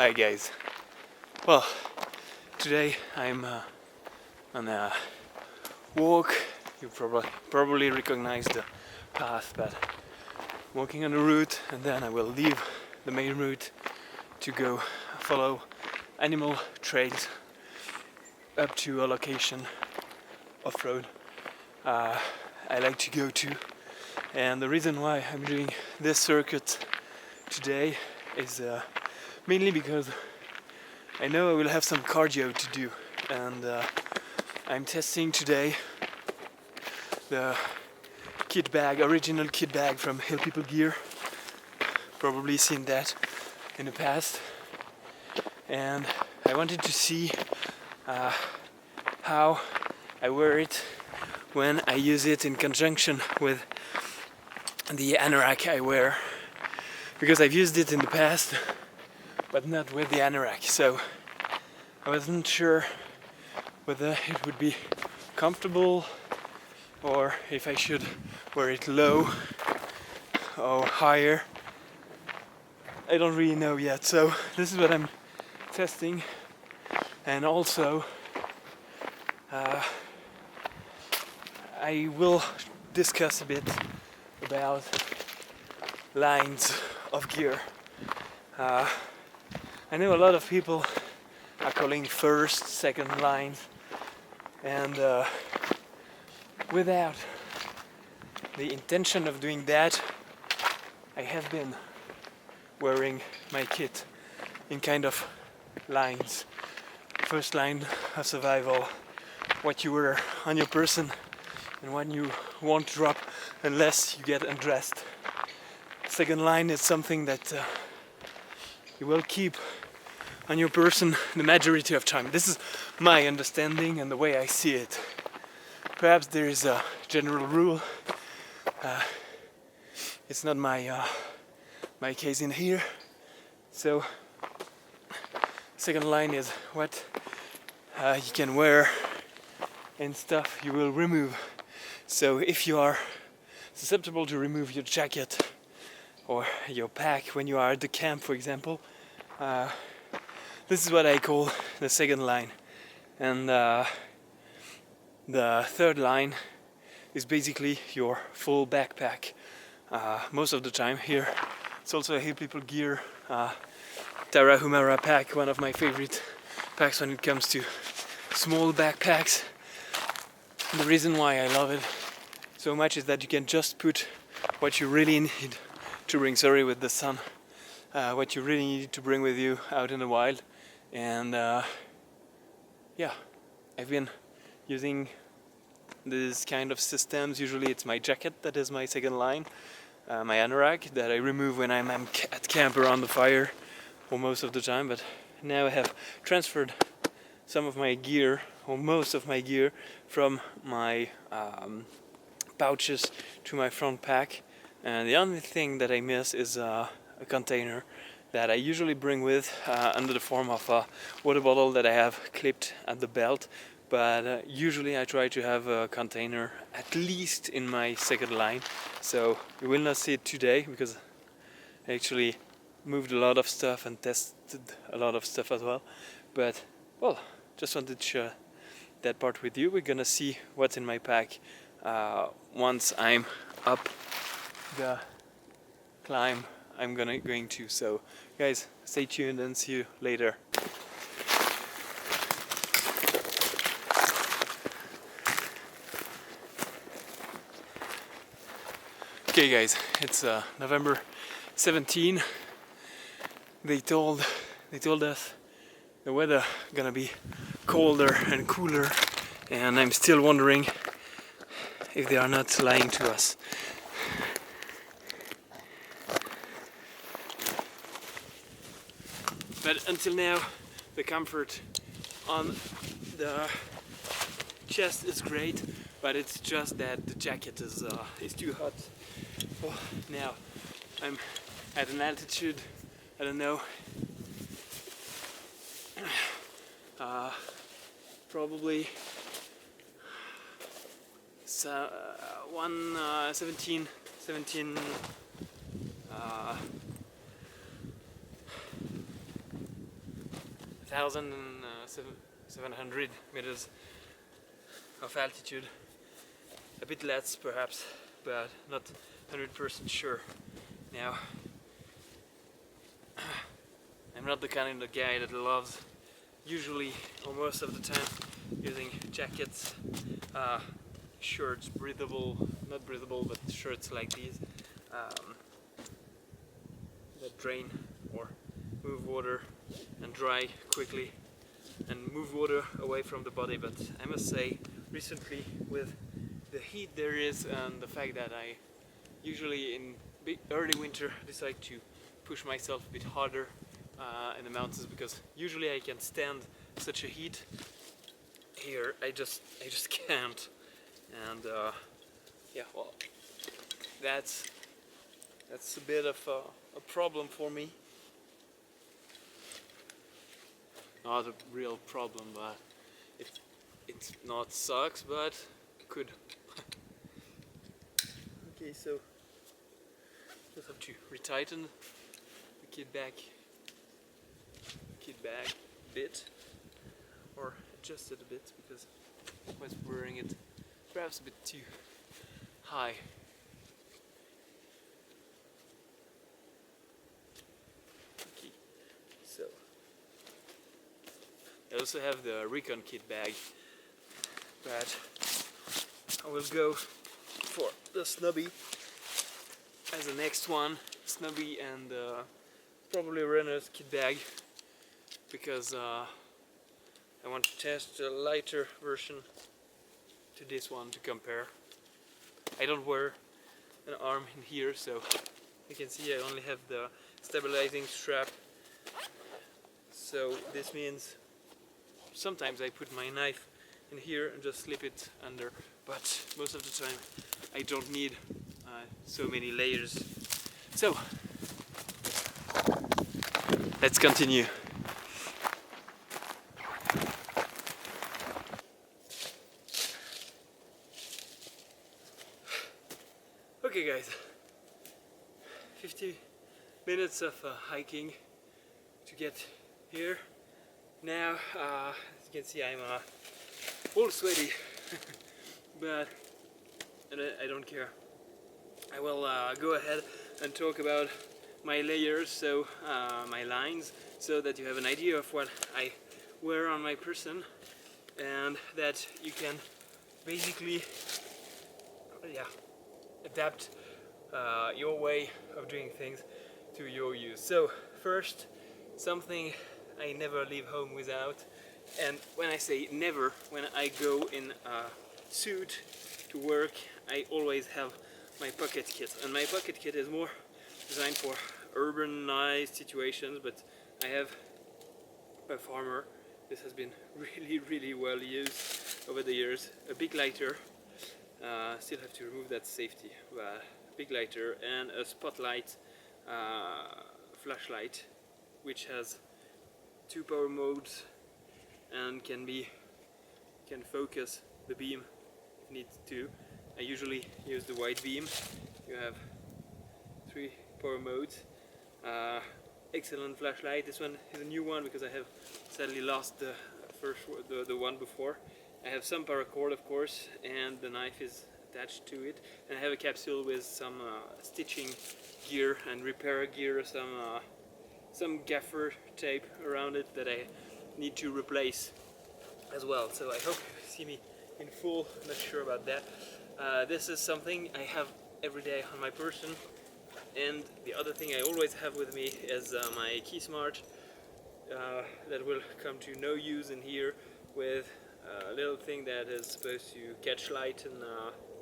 Hi guys. Well, today I'm on a walk. You probably recognize the path, but walking on the route, and then I will leave the main route to go follow animal trails up to a location off-road I like to go to. And the reason why I'm doing this circuit today is mainly because I know I will have some cardio to do, and I'm testing today the Kitbag, original Kitbag from HPG Gear. Probably seen that in the past, and I wanted to see how I wear it when I use it in conjunction with the anorak I wear, because I've used it in the past but not with the anorak, so I wasn't sure whether it would be comfortable or if I should wear it low or higher. I don't really know yet, so this is what I'm testing. And also I will discuss a bit about lines of gear. I know a lot of people are calling first, second lines, and without the intention of doing that, I have been wearing my kit in kind of lines. First line of survival, what you wear on your person and what you won't drop unless you get undressed. Second line is something that you will keep on your person the majority of time. This is my understanding and the way I see it. Perhaps there is a general rule. It's not my my case in here. So second line is what you can wear and stuff you will remove. So if you are susceptible to remove your jacket or your pack when you are at the camp, for example, this is what I call the second line. And the third line is basically your full backpack. Most of the time here, it's also a HPG Gear Tarahumara pack, one of my favorite packs when it comes to small backpacks. And the reason why I love it so much is that you can just put what you really need to bring, sorry with the sun, what you really need to bring with you out in the wild. And yeah, I've been using this kind of systems. Usually it's my jacket that is my second line, my anorak that I remove when I'm at camp around the fire, or most of the time. But now I have transferred some of my gear, or most of my gear, from my pouches to my front pack, and the only thing that I miss is a container that I usually bring with under the form of a water bottle that I have clipped at the belt. But usually I try to have a container at least in my second line, so you will not see it today because I actually moved a lot of stuff and tested a lot of stuff as well. But well, just wanted to share that part with you. We're gonna see what's in my pack once I'm up the climb I'm going to. So guys, stay tuned and see you later. Okay guys, it's November 17. They told us the weather gonna be colder and cooler, and I'm still wondering if they are not lying to us. But until now, the comfort on the chest is great, but it's just that the jacket is too hot. Oh, now I'm at an altitude, I don't know, probably 17 17 1,700 meters of altitude. A bit less perhaps, but not 100% sure. Now, I'm not the kind of guy that loves, usually or most of the time, using jackets, shirts, not breathable, but shirts like these that drain or move water and dry quickly and move water away from the body. But I must say, recently, with the heat there is and the fact that I usually in early winter decide to push myself a bit harder in the mountains, because usually I can stand such a heat. Here I just can't, and yeah, well, that's a bit of a problem for me. Not a real problem, but it's not sucks, but could. Okay, so just have to retighten the kitbag bit, or adjust it a bit, because I was wearing it perhaps a bit too high. Okay, so I also have the Recon Kitbag, but I will go for the Snubby as the next one. Snubby and probably Runner's Kitbag, because I want to test a lighter version to this one to compare. I don't wear an arm in here, so you can see I only have the stabilizing strap. So this means sometimes I put my knife in here and just slip it under, but most of the time I don't need so many layers. So let's continue. Okay guys, 50 minutes of hiking to get here. Now, as you can see, I'm all sweaty, but I don't care. I will go ahead and talk about my layers, so my lines, so that you have an idea of what I wear on my person, and that you can basically, yeah, adapt your way of doing things to your use. So first, something I never leave home without, and when I say never, when I go in a suit to work, I always have my pocket kit, and my pocket kit is more designed for urbanized situations, but I have a farmer. This has been really well used over the years. A big lighter, still have to remove that safety, but big lighter, and a spotlight flashlight, which has 2 power modes and can focus the beam if needs to. I usually use the wide beam. You have 3 power modes. Excellent flashlight. This one is a new one because I have sadly lost the one before. I have some paracord, of course, and the knife is attached to it. And I have a capsule with some stitching gear and repair gear, some gaffer tape around it that I need to replace as well. So I hope you see me in full. I'm not sure about that. This is something I have every day on my person. And the other thing I always have with me is my Key Smart that will come to no use in here, with a little thing that is supposed to catch light and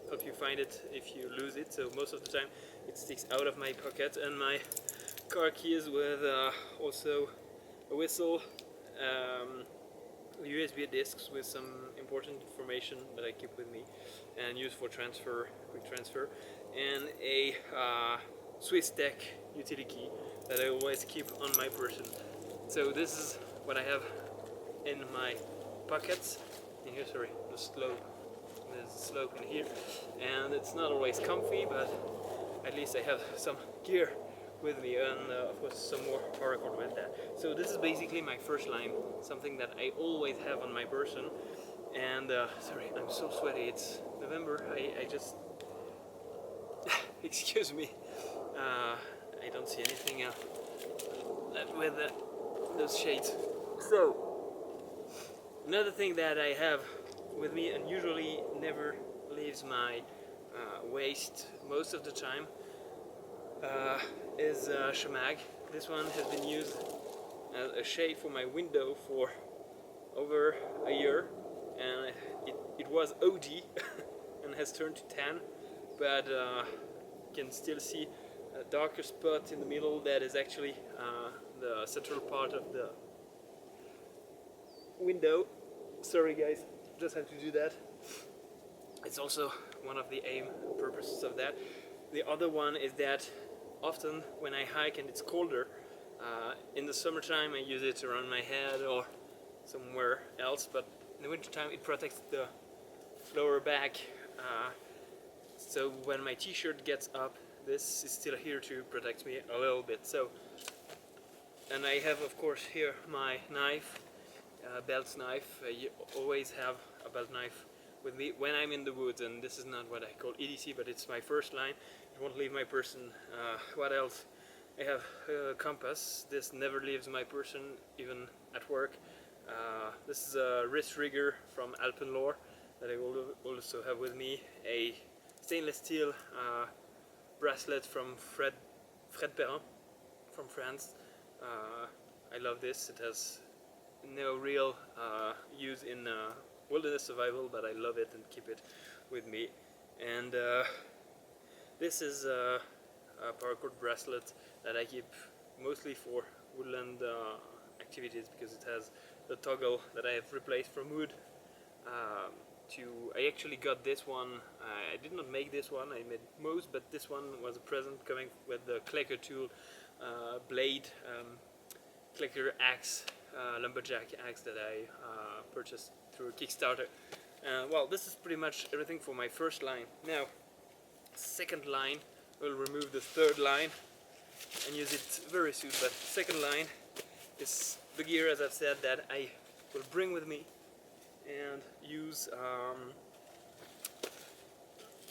help you find it if you lose it. So most of the time it sticks out of my pocket, and my car keys with also a whistle, USB discs with some important information that I keep with me and use for quick transfer, and a Swiss Tech utility key that I always keep on my person. So this is what I have in my pockets. In here, sorry, there's a slope in here, and it's not always comfy, but at least I have some gear with me, and of course some more paracord with that. So this is basically my first line, something that I always have on my person. And sorry, I'm so sweaty. It's November. I just excuse me. I don't see anything with those shades. So another thing that I have with me and usually never leaves my waist most of the time is Shemag. This one has been used as a shade for my window for over a year, and it was OD and has turned to tan, but you can still see a darker spot in the middle that is actually the central part of the window. Sorry guys, just had to do that. It's also one of the aim purposes of that. The other one is that often when I hike and it's colder, in the summertime I use it around my head or somewhere else, but in the wintertime it protects the lower back. So when my t-shirt gets up, this is still here to protect me a little bit. So, and I have of course here my knife, belt knife. I always have a belt knife with me when I'm in the woods, and this is not what I call EDC, but it's my first line. It won't leave my person. What else? I have a compass. This never leaves my person, even at work. This is a wrist rigger from Alpenlore that I will also have with me. A stainless steel bracelet from Fred Perrin from France. I love this. It has no real use in wilderness survival, but I love it and keep it with me. And this is a paracord bracelet that I keep mostly for woodland activities, because it has the toggle that I have replaced from wood. I actually got this one. I did not make this one, I made most, but this one was a present coming with the Klecker tool blade, Klecker axe, lumberjack axe that I purchased through Kickstarter. Well, this is pretty much everything for my first line. Now, second line, we'll remove the third line and use it very soon, but second line is the gear, as I've said, that I will bring with me and use,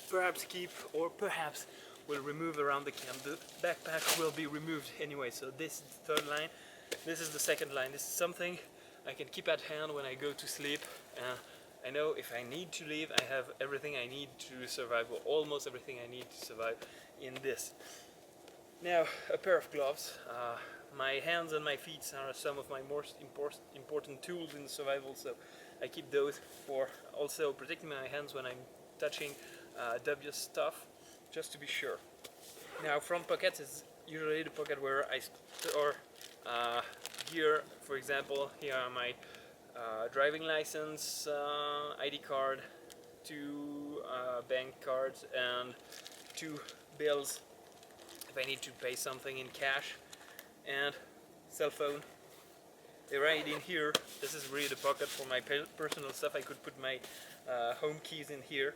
perhaps keep, or perhaps will remove around the camp. The backpack will be removed anyway, so this is the third line. This is the second line. This is something I can keep at hand when I go to sleep. I know if I need to leave, I have everything I need to survive, or almost everything I need to survive in this. Now, a pair of gloves. My hands and my feet are some of my most important tools in survival, so I keep those for also protecting my hands when I'm touching dubious stuff, just to be sure. Now, front pockets is usually the pocket where I store gear. For example, here are my driving license, ID card, 2 bank cards, and 2 bills if I need to pay something in cash, and cell phone. They're right in here. This is really the pocket for my personal stuff. I could put my home keys in here,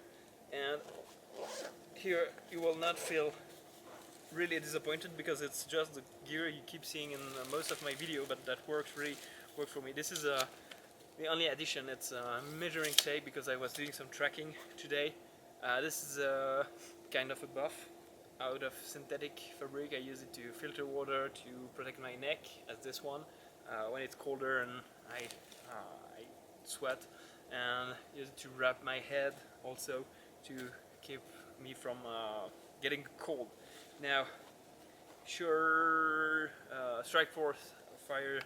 and here you will not feel really disappointed, because it's just the gear you keep seeing in most of my video, but that works for me. This is the only addition. It's a measuring tape, because I was doing some tracking today. This is kind of a buff out of synthetic fabric. I use it to filter water, to protect my neck, as this one, when it's colder and I sweat, and use it to wrap my head also to keep me from getting cold. Now, sure, Strike Force Fire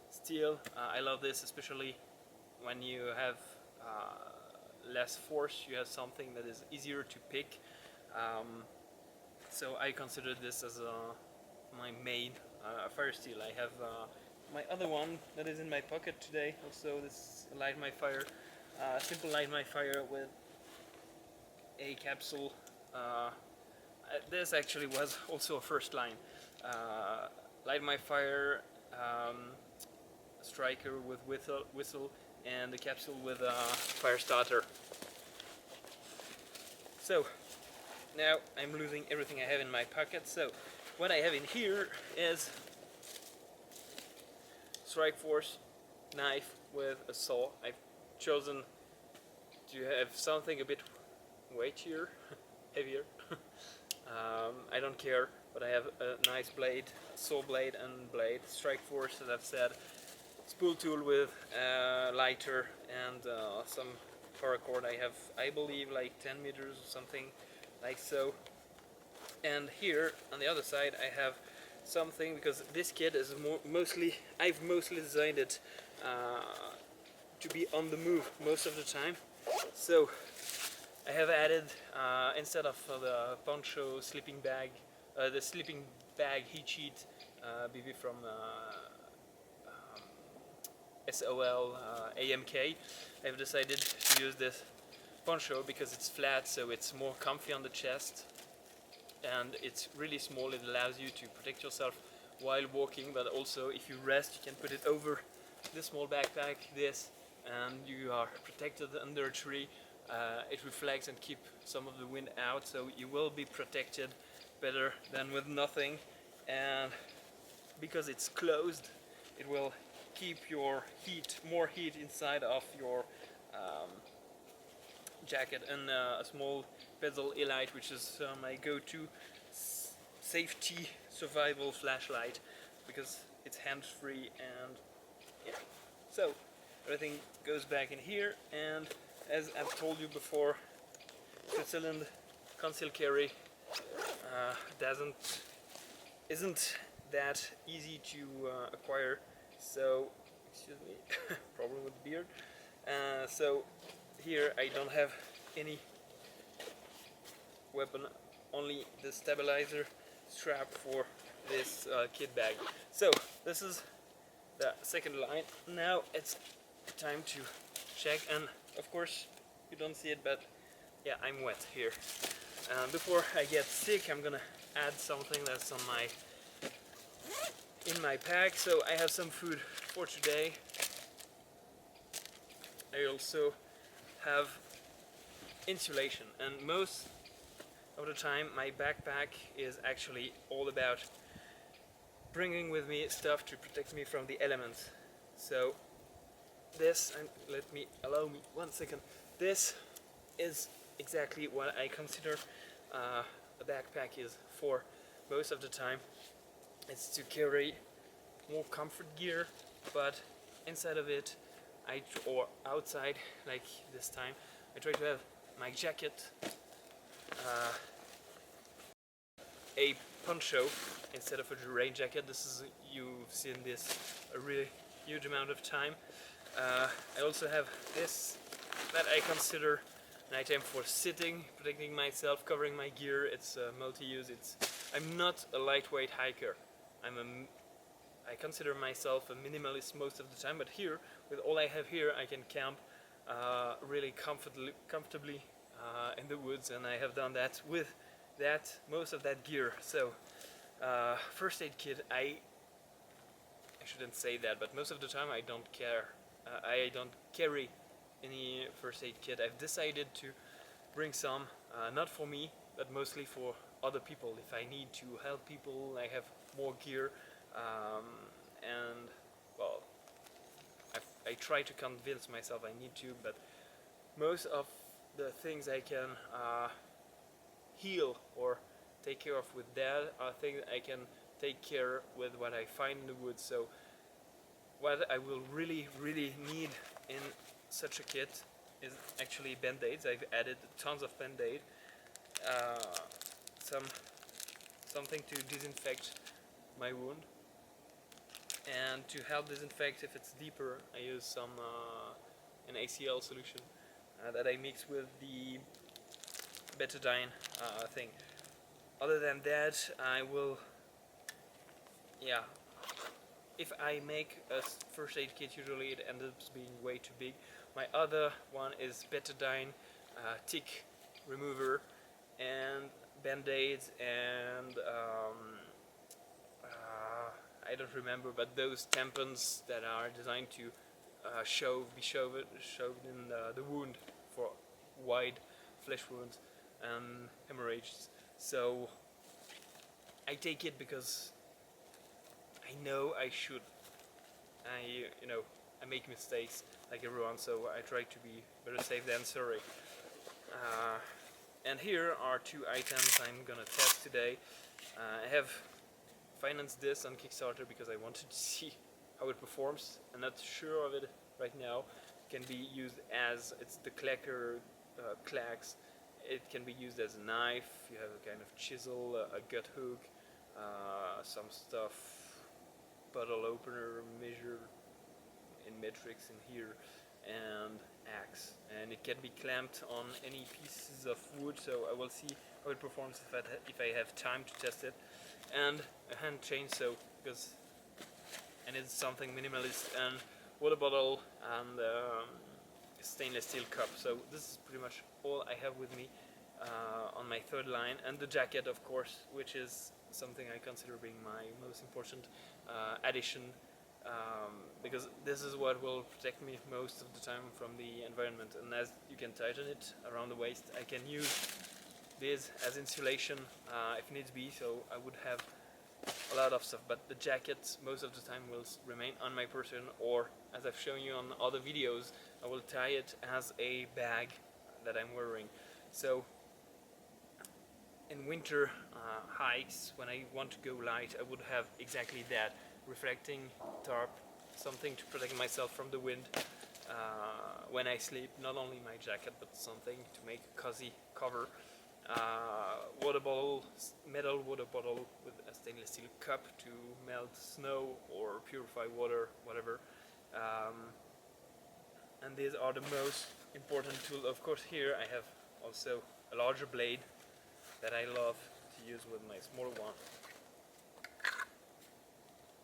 Steel, I love this, especially when you have less force, you have something that is easier to pick. So I consider this as my main fire steel. I have my other one that is in my pocket today, also this Light My Fire, simple Light My Fire with a capsule. This actually was also a first line. Light My Fire, striker with whistle, and the capsule with a fire starter. So now I'm losing everything I have in my pocket, so what I have in here is Strike Force knife with a saw. I've chosen to have something a bit weightier, heavier. I don't care, but I have a nice blade, saw blade and blade. Strike Force, as I've said. Spool tool with lighter and some paracord. I have, I believe, like 10 meters or something like so. And here on the other side I have something, because this kit is I've mostly designed it to be on the move most of the time. So I have added, instead of the poncho sleeping bag, the sleeping bag heat sheet BB from SOL AMK, I've decided to use this poncho because it's flat, so it's more comfy on the chest, and it's really small. It allows you to protect yourself while walking, but also if you rest you can put it over this small backpack, and you are protected under a tree. It reflects and keeps some of the wind out, so you will be protected better than with nothing. And because it's closed, it will keep your more heat inside of your jacket. And a small bezel light, which is my go-to safety survival flashlight, because it's hands-free. And yeah, so everything goes back in here. And as I've told you before, Switzerland concealed carry isn't that easy to acquire. So, excuse me, problem with the beard. So here I don't have any weapon, only the stabilizer strap for this kit bag. So this is the second line. Now it's time to check, and of course you don't see it, but yeah, I'm wet here. Before I get sick, I'm gonna add something that's in my pack. So I have some food for today. I also have insulation, and most of the time my backpack is actually all about bringing with me stuff to protect me from the elements. So this, and allow me 1 second, this is exactly what I consider a backpack is for most of the time. It's to carry more comfort gear, but inside of it, or outside, like this time, I try to have my jacket, a poncho instead of a rain jacket. You've seen this a really huge amount of time. I also have this that I consider an item for sitting, protecting myself, covering my gear. It's multi-use. I'm not a lightweight hiker. I consider myself a minimalist most of the time, but here, with all I have here, I can camp really comfortably in the woods, and I have done that with most of that gear. So first aid kit, I shouldn't say that, but most of the time I don't care. I don't carry any first aid kit. I've decided to bring some, not for me, but mostly for other people. If I need to help people, I have more gear, and well, I try to convince myself I need to, but most of the things I can heal or take care of with that are things I can take care with what I find in the woods. So what I will really need in such a kit is actually band-aids. I've added tons of band-aid, something to disinfect my wound, and to help disinfect if it's deeper, I use an ACL solution that I mix with the betadine thing. Other than that, I will, yeah, if I make a first aid kit, usually it ends up being way too big. My other one is betadine, tick remover, and band-aids, and I don't remember, but those tampons that are designed to be shoved in the wound for wide flesh wounds and hemorrhages. So I take it because I know I should. I make mistakes like everyone, so I try to be better safe than sorry. And here are two items I'm gonna test today. I have financed this on Kickstarter because I wanted to see how it performs. I'm not sure of it right now. It can be used as, it's the clacker clacks. It can be used as a knife. You have a kind of chisel, a gut hook, some stuff, bottle opener, measure in metrics in here, and axe. And it can be clamped on any pieces of wood, so I will see how it performs if I have time to test it. And a hand chainsaw, because I need something minimalist, and water bottle, and stainless steel cup. So this is pretty much all I have with me on my third line, and the jacket, of course, which is something I consider being my most important addition, because this is what will protect me most of the time from the environment. And as you can tighten it around the waist, I can use this as insulation if needs be, so I would have a lot of stuff. But the jacket most of the time will remain on my person, or as I've shown you on other videos, I will tie it as a bag that I'm wearing. So in winter hikes, when I want to go light, I would have exactly that, reflecting tarp, something to protect myself from the wind when I sleep, not only my jacket but something to make a cozy cover. Water bottle, metal water bottle with a stainless steel cup to melt snow or purify water, whatever. And these are the most important tools. Of course, here I have also a larger blade that I love to use with my smaller one.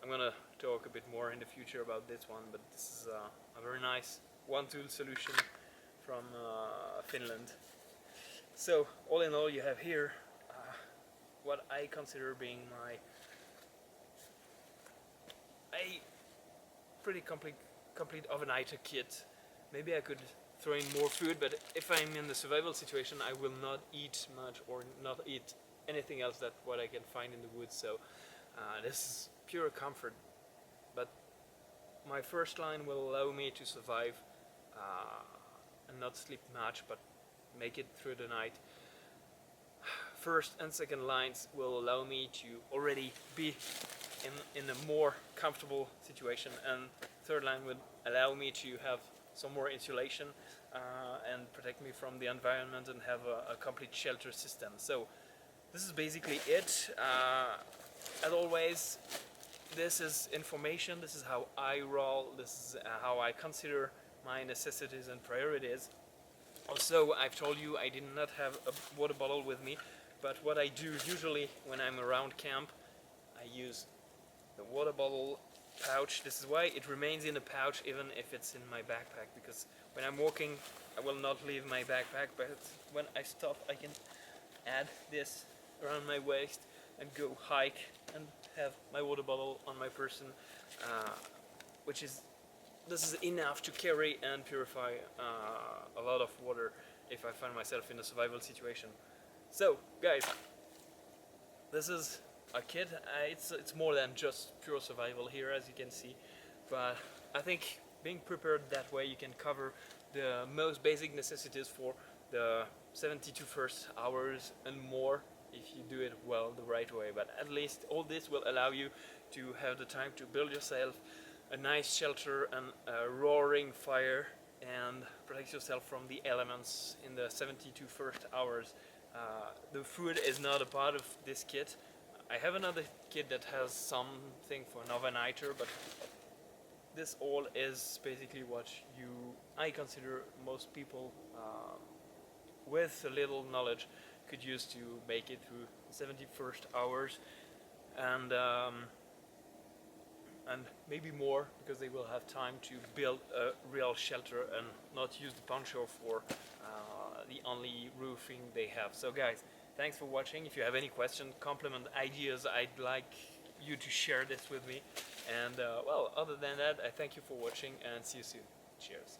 I'm gonna talk a bit more in the future about this one, but this is a very nice one-tool solution from Finland. So all in all, you have here what I consider being a pretty complete overnighter kit. Maybe I could throw in more food, but if I'm in the survival situation, I will not eat much or not eat anything else than what I can find in the woods. So this is pure comfort. But my first line will allow me to survive and not sleep much, but make it through the night. First and second lines will allow me to already be in a more comfortable situation, and third line would allow me to have some more insulation and protect me from the environment and have a complete shelter system. So this is basically it. As always, this is information, this is how I roll, this is how I consider my necessities and priorities. Also, I've told you I did not have a water bottle with me, but what I do usually when I'm around camp, I use the water bottle pouch. This is why it remains in a pouch even if it's in my backpack, because when I'm walking I will not leave my backpack, but when I stop I can add this around my waist and go hike and have my water bottle on my person, this is enough to carry and purify a lot of water if I find myself in a survival situation. So guys, this is a kit. It's more than just pure survival here, as you can see, but I think being prepared that way you can cover the most basic necessities for the 72 first hours and more if you do it well, the right way. But at least all this will allow you to have the time to build yourself a nice shelter and a roaring fire and protect yourself from the elements in the 72 first hours. The food is not a part of this kit. I have another kit that has something for an overnighter, but this all is basically what I consider most people with a little knowledge could use to make it through 71st hours, and maybe more, because they will have time to build a real shelter and not use the poncho for the only roofing they have. So guys, thanks for watching. If you have any questions, compliment, ideas, I'd like you to share this with me. And well, other than that, I thank you for watching and see you soon. Cheers.